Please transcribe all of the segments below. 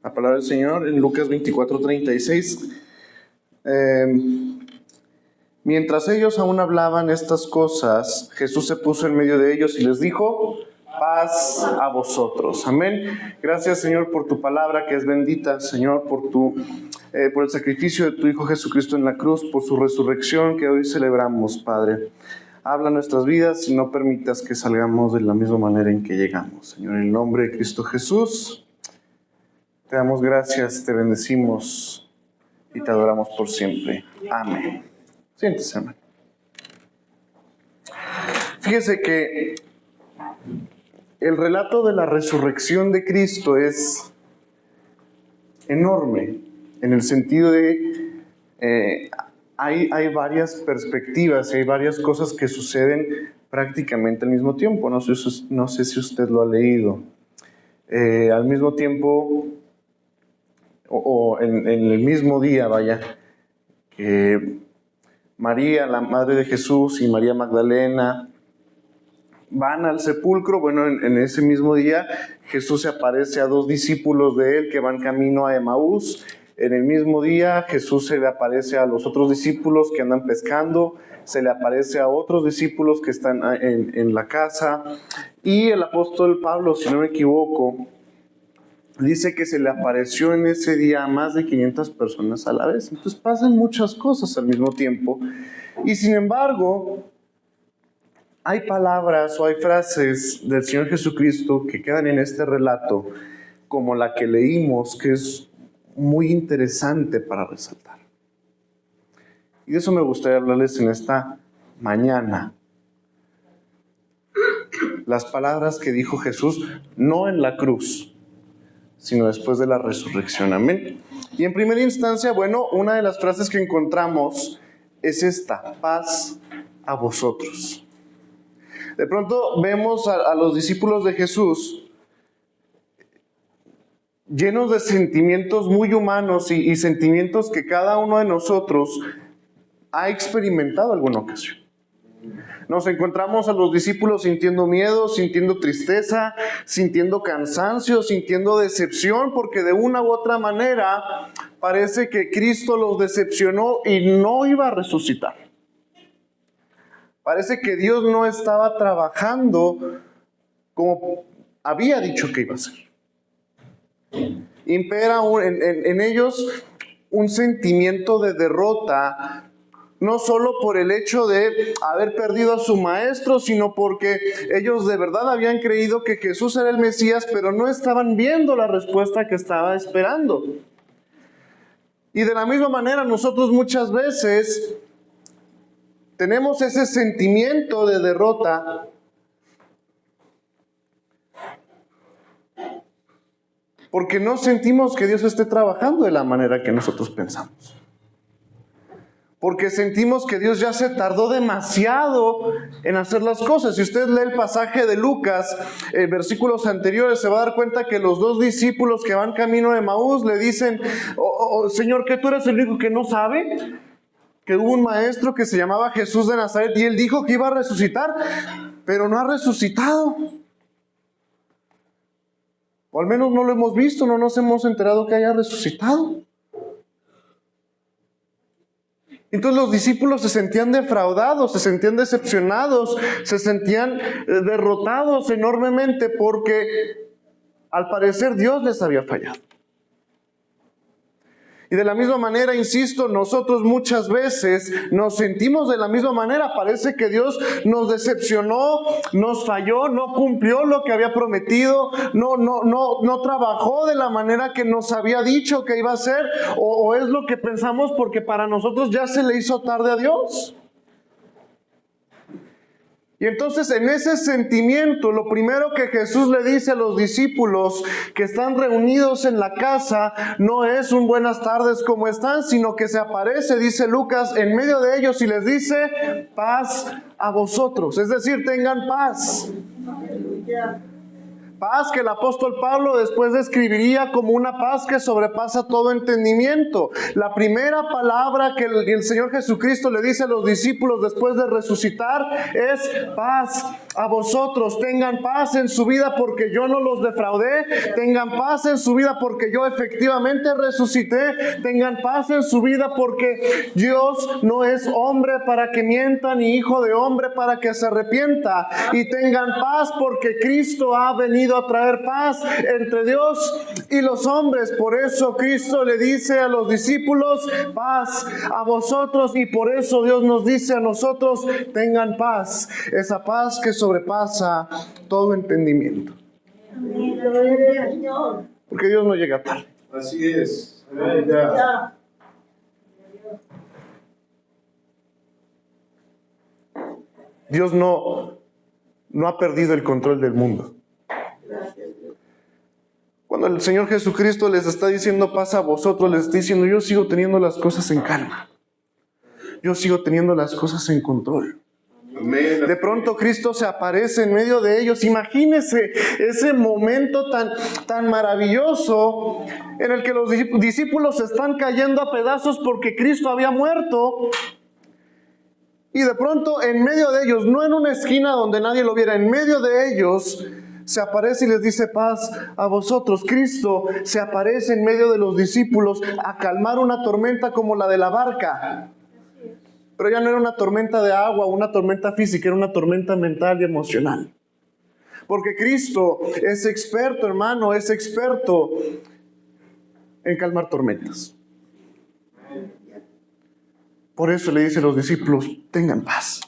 La palabra del Señor en Lucas 24:36. Mientras ellos aún hablaban estas cosas, Jesús se puso en medio de ellos y les dijo: paz a vosotros. Amén. Gracias, Señor, por tu palabra que es bendita, Señor, por el sacrificio de tu Hijo Jesucristo en la cruz, por su resurrección que hoy celebramos, Padre. Habla nuestras vidas y no permitas que salgamos de la misma manera en que llegamos. Señor, en el nombre de Cristo Jesús, te damos gracias, te bendecimos y te adoramos por siempre. Amén. Siéntese, amén. Fíjese que el relato de la resurrección de Cristo es enorme, en el sentido de hay varias perspectivas, hay varias cosas que suceden prácticamente al mismo tiempo. No sé si usted lo ha leído. Al mismo tiempo, o en el mismo día, que María, la madre de Jesús, y María Magdalena van al sepulcro. Bueno, en ese mismo día Jesús se aparece a 2 discípulos de él que van camino a Emaús. En el mismo día Jesús se le aparece a los otros discípulos que andan pescando, se le aparece a otros discípulos que están en la casa, y el apóstol Pablo, si no me equivoco, dice que se le apareció en ese día a más de 500 personas a la vez. Entonces pasan muchas cosas al mismo tiempo, y sin embargo hay palabras o hay frases del Señor Jesucristo que quedan en este relato, como la que leímos, que es muy interesante para resaltar. Y de eso me gustaría hablarles en esta mañana. Las palabras que dijo Jesús, no en la cruz, sino después de la resurrección. Amén. Y en primera instancia, bueno, una de las frases que encontramos es esta: paz a vosotros. De pronto vemos a los discípulos de Jesús llenos de sentimientos muy humanos y sentimientos que cada uno de nosotros ha experimentado alguna ocasión. Nos encontramos a los discípulos sintiendo miedo, sintiendo tristeza, sintiendo cansancio, sintiendo decepción, porque de una u otra manera parece que Cristo los decepcionó y no iba a resucitar. Parece que Dios no estaba trabajando como había dicho que iba a ser. Impera en ellos un sentimiento de derrota, no solo por el hecho de haber perdido a su maestro, sino porque ellos de verdad habían creído que Jesús era el Mesías, pero no estaban viendo la respuesta que estaba esperando. Y de la misma manera nosotros muchas veces tenemos ese sentimiento de derrota porque no sentimos que Dios esté trabajando de la manera que nosotros pensamos. Porque sentimos que Dios ya se tardó demasiado en hacer las cosas. Si usted lee el pasaje de Lucas, versículos anteriores, se va a dar cuenta que los 2 discípulos que van camino de Emaús le dicen: Señor, ¿que tú eres el único que no sabe que hubo un maestro que se llamaba Jesús de Nazaret y él dijo que iba a resucitar, pero no ha resucitado? O al menos no lo hemos visto, no nos hemos enterado que haya resucitado. Entonces los discípulos se sentían defraudados, se sentían decepcionados, se sentían derrotados enormemente porque al parecer Dios les había fallado. Y de la misma manera, insisto, nosotros muchas veces nos sentimos de la misma manera. Parece que Dios nos decepcionó, nos falló, no cumplió lo que había prometido, no trabajó de la manera que nos había dicho que iba a hacer, o es lo que pensamos porque para nosotros ya se le hizo tarde a Dios. Y entonces en ese sentimiento, lo primero que Jesús le dice a los discípulos que están reunidos en la casa no es un buenas tardes, ¿cómo están?, sino que se aparece, dice Lucas, en medio de ellos y les dice: paz a vosotros. Es decir, tengan paz. Paz que el apóstol Pablo después describiría como una paz que sobrepasa todo entendimiento. La primera palabra que el Señor Jesucristo le dice a los discípulos después de resucitar es paz a vosotros. Tengan paz en su vida porque yo no los defraudé. Tengan paz en su vida porque yo efectivamente resucité. Tengan paz en su vida porque Dios no es hombre para que mienta, ni hijo de hombre para que se arrepienta. Y tengan paz porque Cristo ha venido a traer paz entre Dios y los hombres. Por eso Cristo le dice a los discípulos: paz a vosotros. Y por eso Dios nos dice a nosotros: tengan paz. Esa paz que sobrepasa todo entendimiento. Porque Dios no llega tarde. Así es. Dios no ha perdido el control del mundo. Cuando el Señor Jesucristo les está diciendo paz a vosotros, les está diciendo: yo sigo teniendo las cosas en calma. Yo sigo teniendo las cosas en control. De pronto Cristo se aparece en medio de ellos. Imagínense ese momento tan maravilloso en el que los discípulos están cayendo a pedazos porque Cristo había muerto. Y de pronto en medio de ellos, no en una esquina donde nadie lo viera, en medio de ellos se aparece y les dice: paz a vosotros. Cristo se aparece en medio de los discípulos a calmar una tormenta como la de la barca. Pero ya no era una tormenta de agua, una tormenta física, era una tormenta mental y emocional. Porque Cristo es experto, hermano, es experto en calmar tormentas. Por eso le dice a los discípulos: tengan paz.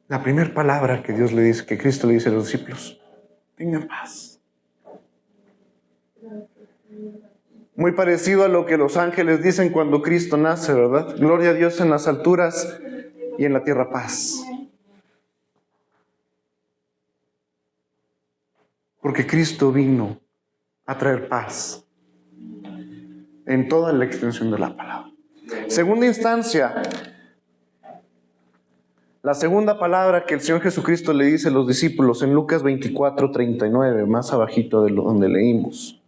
La primera palabra que Dios le dice, que Cristo le dice a los discípulos: tengan paz. Muy parecido a lo que los ángeles dicen cuando Cristo nace, ¿verdad? Gloria a Dios en las alturas y en la tierra paz. Porque Cristo vino a traer paz en toda la extensión de la palabra. Segunda instancia, la segunda palabra que el Señor Jesucristo le dice a los discípulos en Lucas 24:39, más abajito de donde leímos.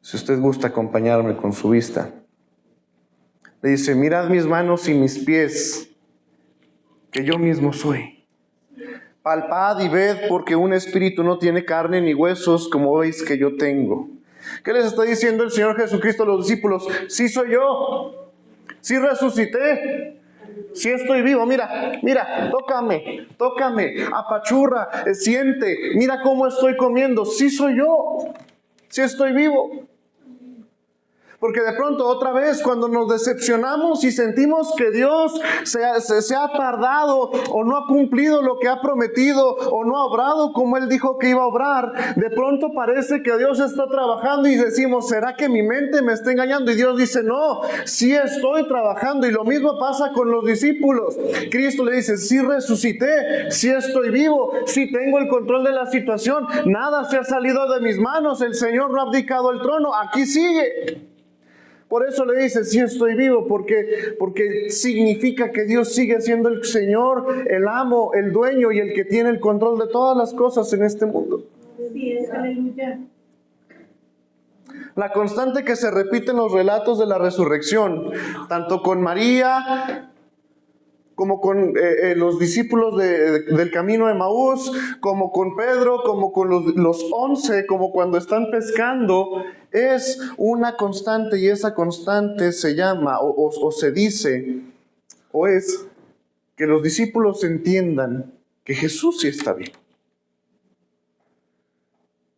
Si usted gusta acompañarme con su vista, le dice: mirad mis manos y mis pies, que yo mismo soy. Palpad y ved, porque un espíritu no tiene carne ni huesos, como veis que yo tengo. ¿Qué les está diciendo el Señor Jesucristo a los discípulos? Sí soy yo, sí resucité, sí estoy vivo. Mira, tócame, apachurra, siente, mira cómo estoy comiendo. Sí soy yo, sí estoy vivo. Porque de pronto otra vez cuando nos decepcionamos y sentimos que Dios se ha tardado o no ha cumplido lo que ha prometido o no ha obrado como Él dijo que iba a obrar, de pronto parece que Dios está trabajando y decimos: ¿será que mi mente me está engañando? Y Dios dice: no, sí estoy trabajando. Y lo mismo pasa con los discípulos. Cristo le dice: sí resucité, sí estoy vivo, sí tengo el control de la situación, nada se ha salido de mis manos, el Señor no ha abdicado el trono, aquí sigue. Por eso le dice: sí estoy vivo, porque significa que Dios sigue siendo el Señor, el amo, el dueño y el que tiene el control de todas las cosas en este mundo. Sí, es aleluya. La constante que se repite en los relatos de la resurrección, tanto con María como con los discípulos del camino de Emaús, como con Pedro, como con los 11, como cuando están pescando, es una constante, y esa constante se llama, o se dice, o es que los discípulos entiendan que Jesús sí está vivo.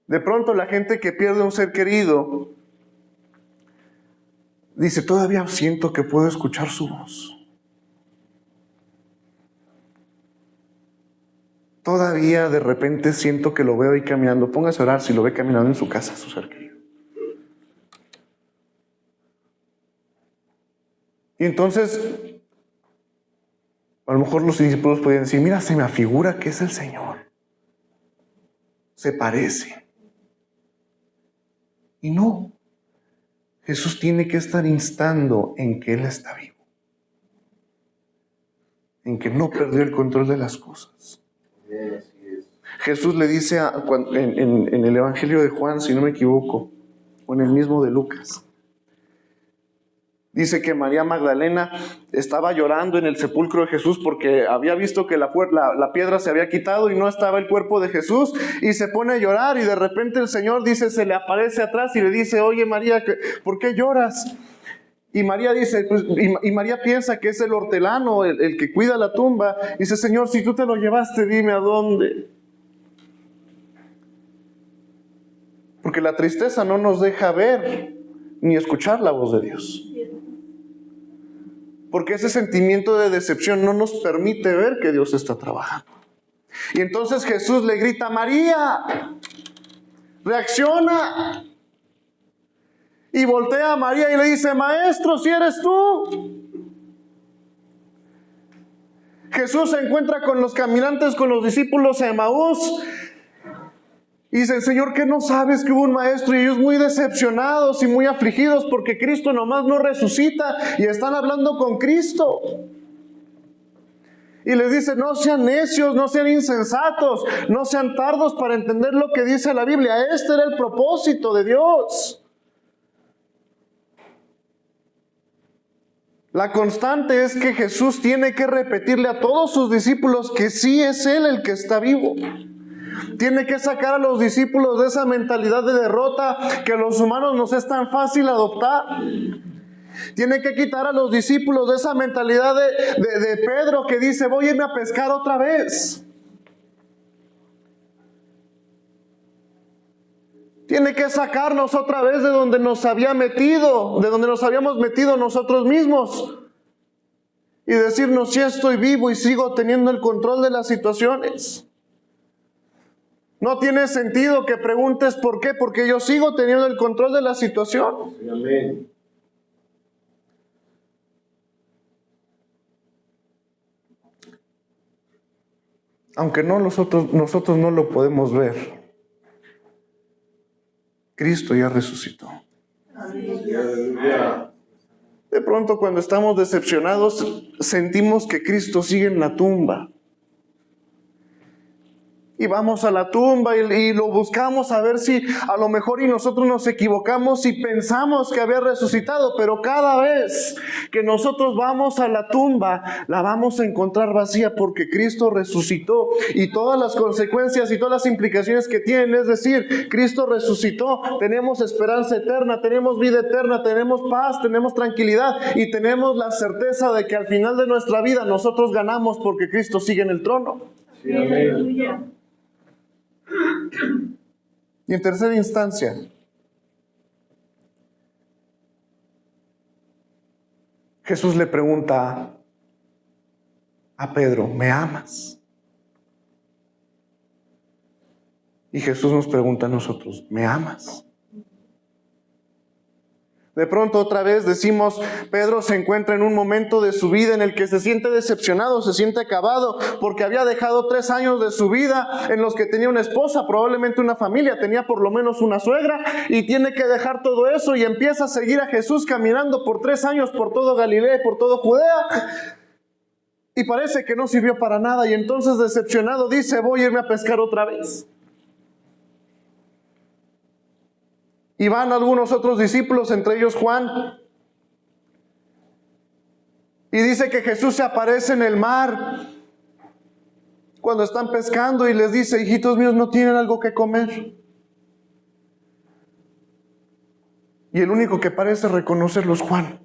De pronto la gente que pierde un ser querido dice: todavía siento que puedo escuchar su voz. Todavía de repente siento que lo veo ahí caminando. Póngase a orar si lo ve caminando en su casa, su ser querido. Y entonces, a lo mejor los discípulos podían decir: mira, se me afigura que es el Señor. Se parece. Y no. Jesús tiene que estar instando en que Él está vivo. En que no perdió el control de las cosas. Jesús le dice en el Evangelio de Juan, si no me equivoco, o en el mismo de Lucas, Dice que María Magdalena estaba llorando en el sepulcro de Jesús porque había visto que la piedra se había quitado y no estaba el cuerpo de Jesús, y se pone a llorar, y de repente el Señor dice, se le aparece atrás y le dice, oye María, ¿por qué lloras? Y María dice, pues, y María piensa que es el hortelano, el que cuida la tumba. Dice, Señor, si tú te lo llevaste, dime a dónde. Porque la tristeza no nos deja ver ni escuchar la voz de Dios. Porque ese sentimiento de decepción no nos permite ver que Dios está trabajando. Y entonces Jesús le grita, María, reacciona. Y voltea a María y le dice, Maestro, si eres tú. Jesús se encuentra con los caminantes, con los discípulos de Emaús. Y dice, Señor, ¿qué no sabes que hubo un maestro? Y ellos muy decepcionados y muy afligidos porque Cristo nomás no resucita, y están hablando con Cristo. Y les dice, no sean necios, no sean insensatos, no sean tardos para entender lo que dice la Biblia. Este era el propósito de Dios. La constante es que Jesús tiene que repetirle a todos sus discípulos que sí es Él el que está vivo. Tiene que sacar a los discípulos de esa mentalidad de derrota que a los humanos nos es tan fácil adoptar. Tiene que quitar a los discípulos de esa mentalidad de Pedro que dice, voy a irme a pescar otra vez. Tiene que sacarnos otra vez de donde nos había metido, de donde nos habíamos metido nosotros mismos. Y decirnos, sí estoy vivo y sigo teniendo el control de las situaciones. No tiene sentido que preguntes por qué, porque yo sigo teniendo el control de la situación. Amén. Aunque nosotros no lo podemos ver, Cristo ya resucitó. De pronto, cuando estamos decepcionados, sentimos que Cristo sigue en la tumba. Y vamos a la tumba y lo buscamos a ver si a lo mejor y nosotros nos equivocamos y pensamos que había resucitado, pero cada vez que nosotros vamos a la tumba, la vamos a encontrar vacía porque Cristo resucitó, y todas las consecuencias y todas las implicaciones que tienen, es decir, Cristo resucitó, tenemos esperanza eterna, tenemos vida eterna, tenemos paz, tenemos tranquilidad y tenemos la certeza de que al final de nuestra vida nosotros ganamos porque Cristo sigue en el trono. Sí, amén. Y en tercera instancia, Jesús le pregunta a Pedro, ¿me amas? Y Jesús nos pregunta a nosotros, ¿me amas? De pronto otra vez decimos, Pedro se encuentra en un momento de su vida en el que se siente decepcionado, se siente acabado, porque había dejado 3 años de su vida en los que tenía una esposa, probablemente una familia, tenía por lo menos una suegra, y tiene que dejar todo eso y empieza a seguir a Jesús caminando por 3 años por todo Galilea y por todo Judea, y parece que no sirvió para nada, y entonces decepcionado dice, voy a irme a pescar otra vez. Y van algunos otros discípulos, entre ellos Juan. Y dice que Jesús se aparece en el mar cuando están pescando y les dice, hijitos míos, ¿no tienen algo que comer? Y el único que parece reconocerlo es Juan.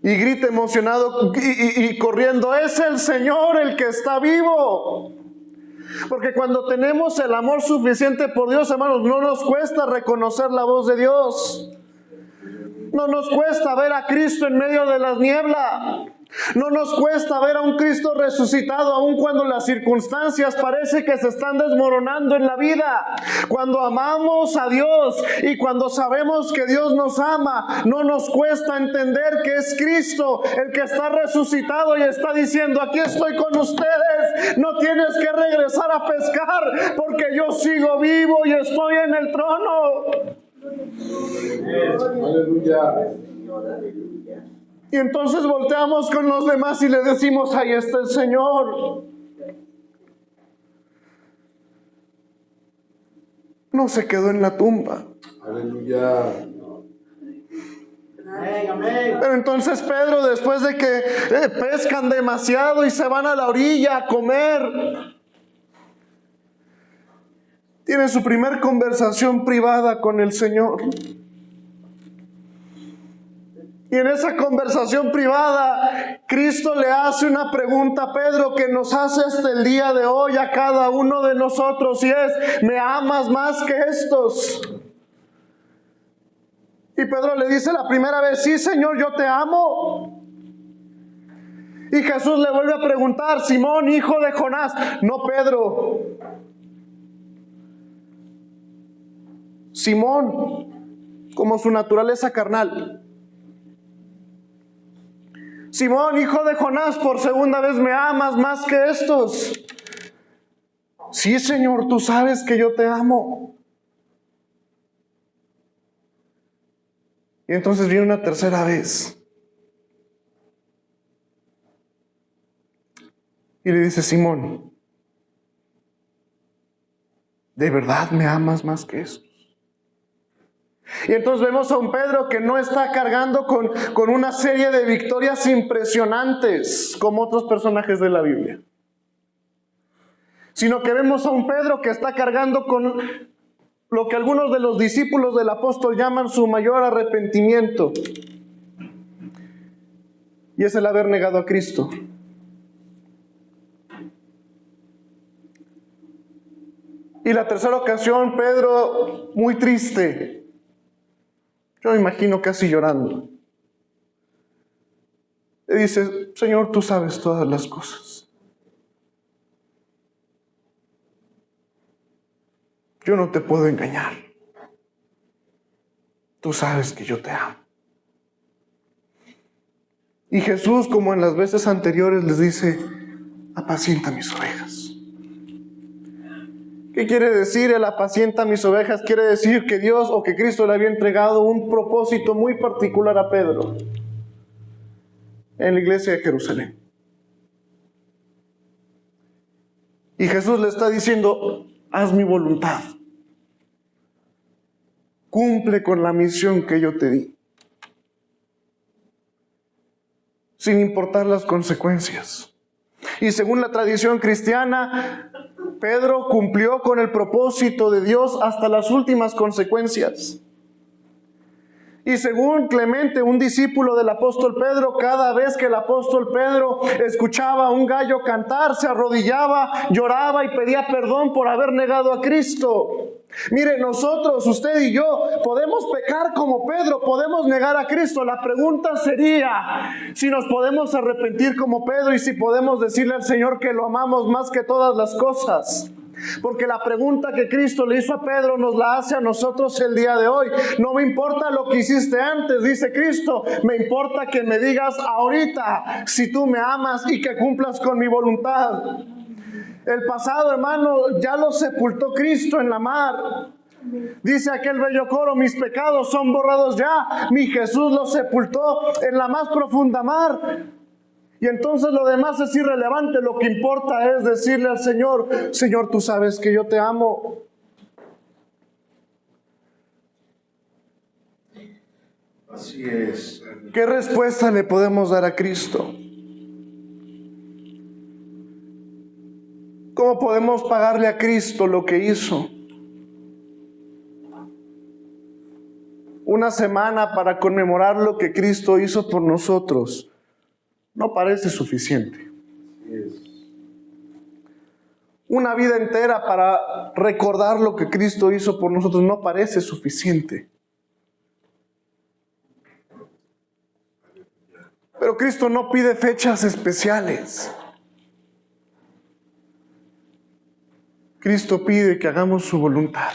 Y grita emocionado y corriendo, es el Señor el que está vivo. Porque cuando tenemos el amor suficiente por Dios, hermanos, no nos cuesta reconocer la voz de Dios. No nos cuesta ver a Cristo en medio de las nieblas. No nos cuesta ver a un Cristo resucitado, aun cuando las circunstancias parece que se están desmoronando en la vida. Cuando amamos a Dios y cuando sabemos que Dios nos ama, no nos cuesta entender que es Cristo el que está resucitado y está diciendo, aquí estoy con ustedes, no tienes que regresar a pescar porque yo sigo vivo y estoy en el trono. Aleluya. Y entonces volteamos con los demás y le decimos, ahí está el Señor. No se quedó en la tumba. Aleluya. Pero entonces Pedro, después de que pescan demasiado y se van a la orilla a comer, tiene su primer conversación privada con el Señor. Y en esa conversación privada, Cristo le hace una pregunta a Pedro que nos hace hasta el día de hoy a cada uno de nosotros, y es: ¿me amas más que estos? Y Pedro le dice la primera vez: sí, Señor, yo te amo. Y Jesús le vuelve a preguntar: Simón, hijo de Jonás. No, Pedro. Simón, como su naturaleza carnal. Simón, hijo de Jonás, por segunda vez, ¿me amas más que estos? Sí, Señor, tú sabes que yo te amo. Y entonces viene una tercera vez. Y le dice: Simón, ¿de verdad me amas más que estos? Y entonces vemos a un Pedro que no está cargando con una serie de victorias impresionantes como otros personajes de la Biblia, sino que vemos a un Pedro que está cargando con lo que algunos de los discípulos del apóstol llaman su mayor arrepentimiento, y es el haber negado a Cristo. Y la tercera ocasión, Pedro, muy triste, yo me imagino casi llorando, le dice: Señor, tú sabes todas las cosas. Yo no te puedo engañar. Tú sabes que yo te amo. Y Jesús, como en las veces anteriores, les dice: apacienta mis ovejas. ¿Qué quiere decir el apacienta mis ovejas? Quiere decir que Dios, o que Cristo, le había entregado un propósito muy particular a Pedro en la iglesia de Jerusalén. Y Jesús le está diciendo: haz mi voluntad. Cumple con la misión que yo te di, sin importar las consecuencias. Y según la tradición cristiana, Pedro cumplió con el propósito de Dios hasta las últimas consecuencias. Y según Clemente, un discípulo del apóstol Pedro, cada vez que el apóstol Pedro escuchaba a un gallo cantar, se arrodillaba, lloraba y pedía perdón por haber negado a Cristo. Mire, nosotros, usted y yo, podemos pecar como Pedro, podemos negar a Cristo. La pregunta sería si nos podemos arrepentir como Pedro y si podemos decirle al Señor que lo amamos más que todas las cosas. Porque la pregunta que Cristo le hizo a Pedro nos la hace a nosotros el día de hoy. No me importa lo que hiciste antes, dice Cristo, me importa que me digas ahorita si tú me amas y que cumplas con mi voluntad. El pasado, hermano, ya lo sepultó Cristo en la mar. Dice aquel bello coro: mis pecados son borrados ya. Mi Jesús los sepultó en la más profunda mar. Y entonces lo demás es irrelevante. Lo que importa es decirle al Señor: Señor, tú sabes que yo te amo. Así es. ¿Qué respuesta le podemos dar a Cristo? ¿Cómo podemos pagarle a Cristo lo que hizo? Una semana para conmemorar lo que Cristo hizo por nosotros no parece suficiente. Una vida entera para recordar lo que Cristo hizo por nosotros no parece suficiente. Pero Cristo no pide fechas especiales. Cristo pide que hagamos su voluntad.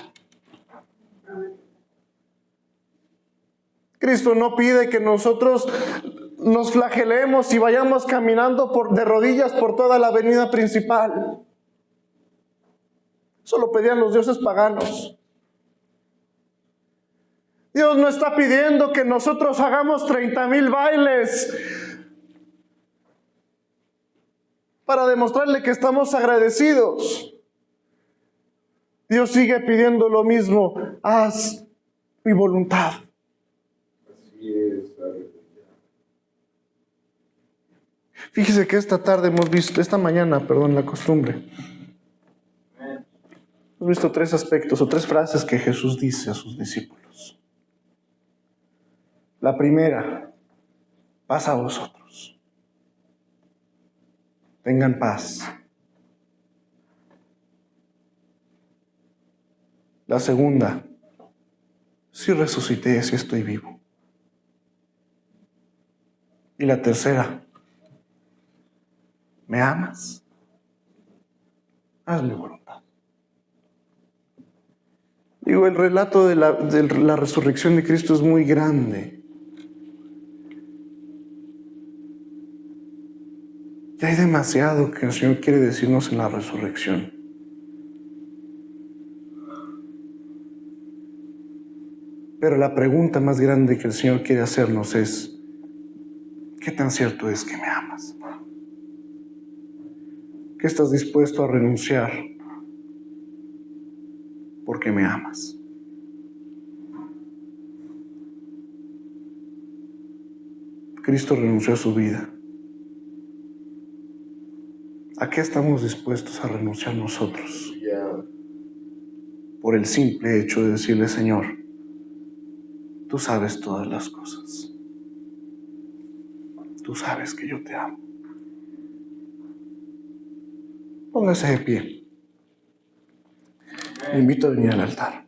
Cristo no pide que nosotros nos flagelemos y vayamos caminando de rodillas por toda la avenida principal. Eso lo pedían los dioses paganos. Dios no está pidiendo que nosotros hagamos 30,000 bailes para demostrarle que estamos agradecidos. Dios sigue pidiendo lo mismo: haz mi voluntad. Así es. Fíjese que esta mañana, la costumbre, hemos visto tres aspectos o tres frases que Jesús dice a sus discípulos. La primera, paz a vosotros. Tengan paz. La segunda, si resucité, si estoy vivo. Y la tercera, ¿me amas? Haz mi voluntad. Digo, el relato de la resurrección de Cristo es muy grande. Y hay demasiado que el Señor quiere decirnos en la resurrección. Pero la pregunta más grande que el Señor quiere hacernos es, ¿qué tan cierto es que me amas? ¿Qué estás dispuesto a renunciar porque me amas? Cristo renunció a su vida. ¿A qué estamos dispuestos a renunciar nosotros? Por el simple hecho de decirle, Señor, tú sabes todas las cosas. Tú sabes que yo te amo. Póngase de pie. Le invito a venir al altar.